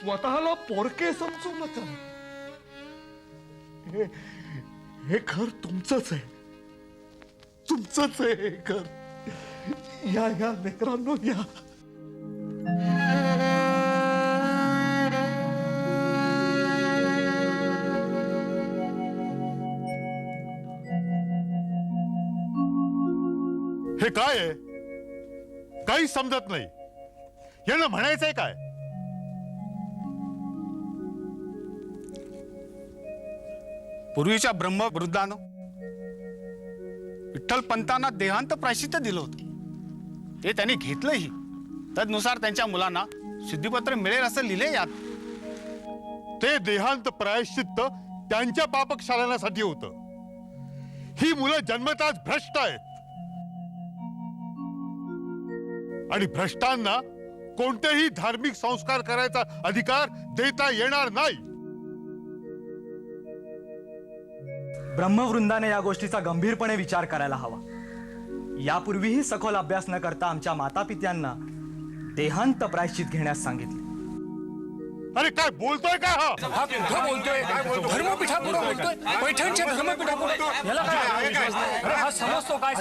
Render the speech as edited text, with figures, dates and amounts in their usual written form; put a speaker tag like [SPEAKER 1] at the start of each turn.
[SPEAKER 1] स्वतःला पोरके समजू नका. हे घर तुमचंच आहे, तुमचंच आहे हे घर. या या लेकरांनो या.
[SPEAKER 2] हे काय आहे? काही समजत नाही. यांना म्हणायचंय काय?
[SPEAKER 3] पूर्वीच्या ब्रह्मवृद्धानं विठ्ठल पंतांना देहांत प्रायश्चित्त दिलं होतं. ते त्यांनी घेतलंही. तदनुसार त्यांच्या मुलांना सिद्धिपत्र मिळेल असं लिहिले यात.
[SPEAKER 2] ते देहांत प्रायश्चित्त त्यांच्या पापक्षालनासाठी होतं. ही मुलं जन्मताच भ्रष्ट आहेत आणि भ्रष्टांना कोणतेही धार्मिक संस्कार करायचा अधिकार देता येणार नाही.
[SPEAKER 4] ब्रह्मवृंदाने या गोष्टीचा गंभीरपणे विचार करायला हवा. यापूर्वीही सखोल अभ्यास न करता आमच्या मातापित्यांना देहांत प्रायश्चित घेण्यास सांगितले.
[SPEAKER 2] अरे काय बोलतोय का हा?
[SPEAKER 5] हा कुठं बोलतोय? धर्मपीठापुढे बोलतोय, पैठणच्या धर्मपीठापुढे. याला काय? अरे हा समजतो काय?